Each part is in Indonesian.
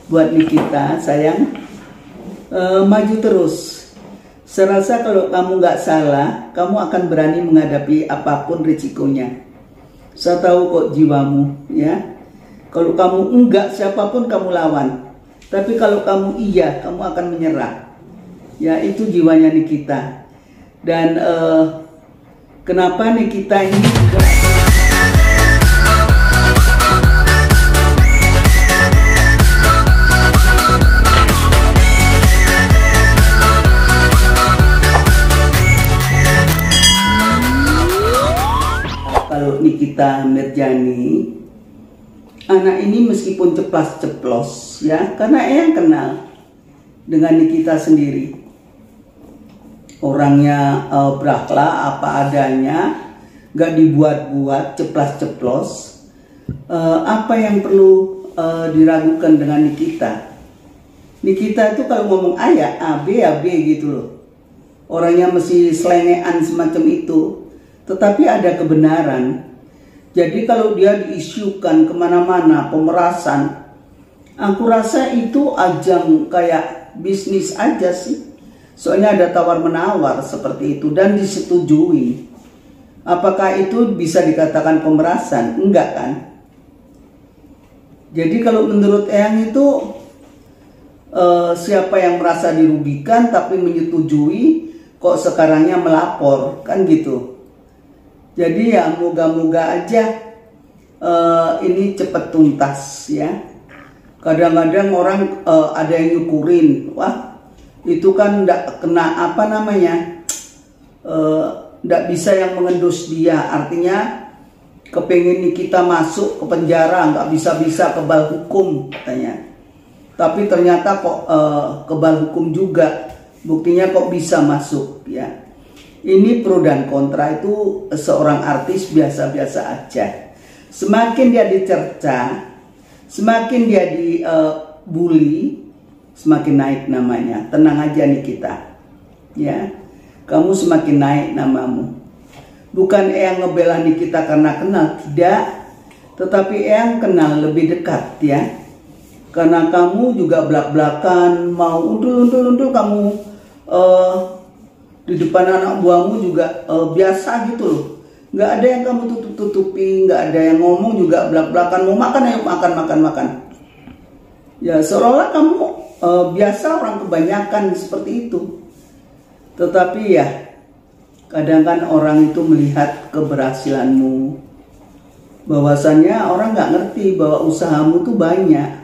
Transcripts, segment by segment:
buat Nikita, sayang, maju terus. Serasa kalau kamu nggak salah, kamu akan berani menghadapi apapun risikonya. Saya tahu kok jiwamu, ya. Kalau kamu enggak, siapapun kamu lawan. Tapi kalau kamu iya, kamu akan menyerah. Ya, itu jiwanya Nikita. Dan kenapa Nikita ini juga kalau Nikita Mirjani, anak ini meskipun ceplas-ceplos, ya, karena Eyang kenal dengan Nikita sendiri. Orangnya berakhlak apa adanya, gak dibuat-buat, ceplas-ceplos. Apa yang perlu diragukan dengan Nikita? Nikita itu kalau ngomong A ya A, B ya B gitu loh. Orangnya mesti selengean semacam itu. Tetapi ada kebenaran. Jadi kalau dia diisukan kemana-mana pemerasan, aku rasa itu ajang kayak bisnis aja sih. Soalnya ada tawar-menawar seperti itu dan disetujui. Apakah itu bisa dikatakan pemerasan? Enggak kan? Jadi kalau menurut Eyang itu siapa yang merasa dirugikan tapi menyetujui kok sekarangnya melapor, kan gitu. Jadi ya moga-moga aja ini cepat tuntas ya. Kadang-kadang orang ada yang nyukurin, wah itu kan nggak kena apa namanya, nggak bisa yang mengendus dia. Artinya kepingin kita masuk ke penjara, nggak bisa-bisa, kebal hukum katanya. Tapi ternyata kok kebal hukum juga, buktinya kok bisa masuk ya. Ini pro dan kontra itu seorang artis biasa-biasa aja. Semakin dia dicerca, semakin dia dibully, semakin naik namanya. Tenang aja nih kita, ya. Kamu semakin naik namamu. Bukan Eyang ngebela Nikita karena kenal, tidak. Tetapi Eyang kenal lebih dekat ya. Karena kamu juga belak-belakan, mau undul-undul kamu di depan anak buahmu juga biasa gitu loh. Nggak ada yang kamu tutup-tutupi, nggak ada yang ngomong juga belak-belakan, mau makan ayo makan. Ya seolah-olah kamu biasa, orang kebanyakan seperti itu. Tetapi ya kadang kan orang itu melihat keberhasilanmu, bahwasannya orang nggak ngerti bahwa usahamu tuh banyak.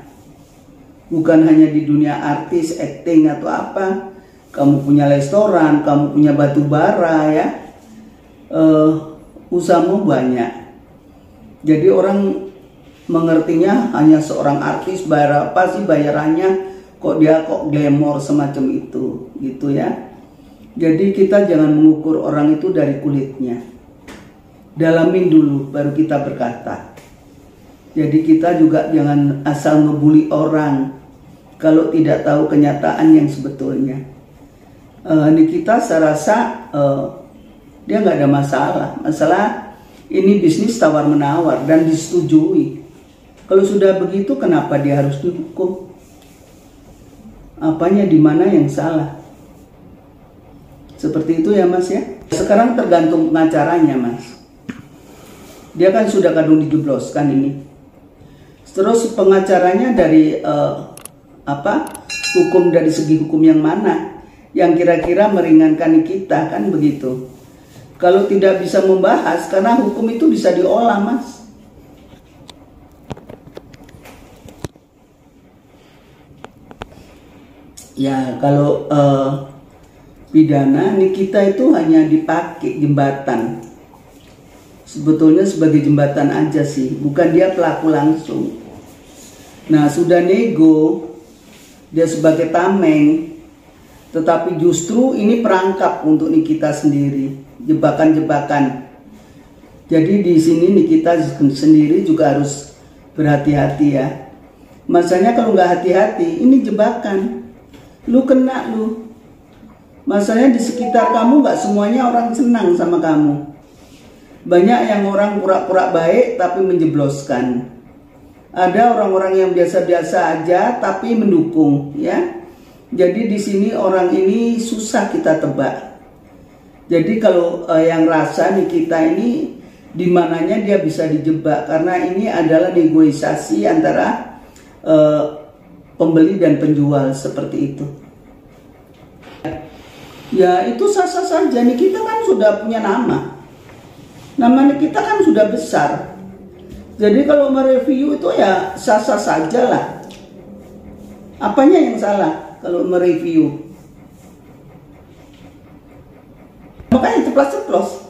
Bukan hanya di dunia artis, acting atau apa. Kamu punya restoran, kamu punya batu bara ya, usahamu banyak. Jadi orang mengertinya hanya seorang artis bayar apa sih bayarannya, kok dia kok glamor semacam itu, gitu ya. Jadi kita jangan mengukur orang itu dari kulitnya, dalamin dulu baru kita berkata. Jadi kita juga jangan asal ngebully orang kalau tidak tahu kenyataan yang sebetulnya. Nikita saya rasa dia nggak ada masalah. Masalah ini bisnis tawar menawar dan disetujui. Kalau sudah begitu kenapa dia harus dihukum? Apanya di mana yang salah? Seperti itu ya Mas ya. Sekarang tergantung pengacaranya Mas. Dia kan sudah kadung dijebloskan ini. Terus pengacaranya dari hukum dari segi hukum yang mana? Yang kira-kira meringankan kita, kan begitu. Kalau tidak bisa membahas, karena hukum itu bisa diolah Mas. Ya kalau pidana Nikita itu hanya dipakai jembatan. Sebetulnya sebagai jembatan aja sih, bukan dia pelaku langsung. Nah sudah nego, dia sebagai tameng. Tetapi justru ini perangkap untuk Nikita sendiri, jebakan-jebakan. Jadi di sini Nikita sendiri juga harus berhati-hati ya. Masanya kalau nggak hati-hati, ini jebakan. Lu kena lu. Masanya di sekitar kamu nggak semuanya orang senang sama kamu. Banyak yang orang pura-pura baik tapi menjebloskan. Ada orang-orang yang biasa-biasa aja tapi mendukung, ya. Jadi di sini orang ini susah kita tebak. Jadi kalau yang rasa Nikita ini di mananya dia bisa dijebak, karena ini adalah negosiasi antara pembeli dan penjual seperti itu. Ya itu sah-sah saja. Nikita kan sudah punya nama. Nama Nikita kan sudah besar. Jadi kalau mereview itu ya sah-sah saja lah. Apanya yang salah kalau mereview? Makanya ceplos-ceplos.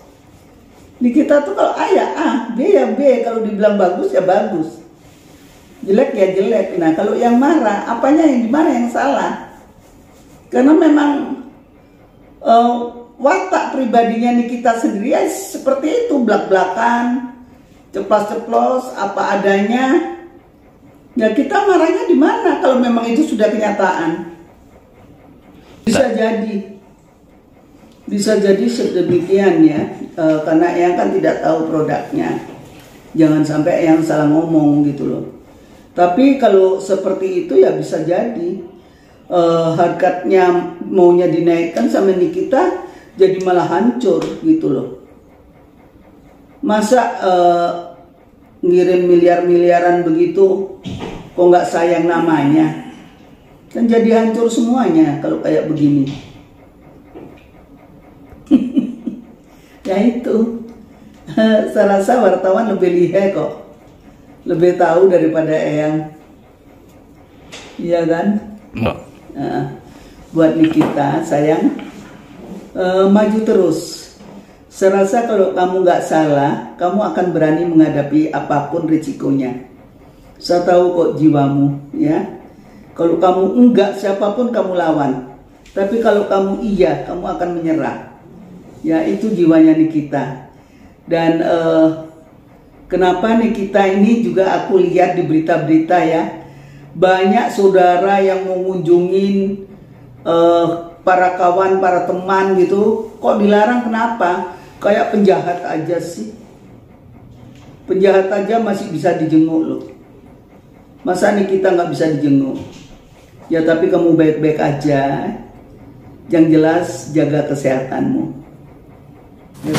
Nikita tuh kalau A ya A, B ya B. Kalau dibilang bagus ya bagus, jelek ya jelek. Nah kalau yang marah, apanya yang dimana yang salah? Karena memang watak pribadinya Nikita sendiri ya seperti itu, belak-belakan, ceplos-ceplos, apa adanya. Ya kita marahnya di mana kalau memang itu sudah kenyataan? Bisa jadi sedemikian ya, karena yang kan tidak tahu produknya. Jangan sampai yang salah ngomong gitu loh. Tapi kalau seperti itu ya bisa jadi harganya maunya dinaikkan sama Nikita jadi malah hancur gitu loh. Masa ngirim miliar-miliaran begitu kok nggak sayang namanya, kan jadi hancur semuanya kalau kayak begini. Ya itu saya rasa wartawan lebih lihai kok, lebih tahu daripada Eyang, iya kan? Buat Nikita sayang, maju terus. Saya rasa kalau kamu nggak salah, kamu akan berani menghadapi apapun risikonya. Saya tahu kok jiwamu, ya. Kalau kamu enggak, siapapun kamu lawan. Tapi kalau kamu iya, kamu akan menyerah. Ya itu jiwanya Nikita. Dan kenapa Nikita ini juga aku lihat di berita-berita ya, banyak saudara yang mengunjungin para kawan, para teman gitu. Kok dilarang, kenapa? Kayak penjahat aja sih. Penjahat aja masih bisa dijenguk loh. Masa Nikita nggak bisa dijenguk? Ya tapi kamu baik-baik aja. Yang jelas jaga kesehatanmu. Ya,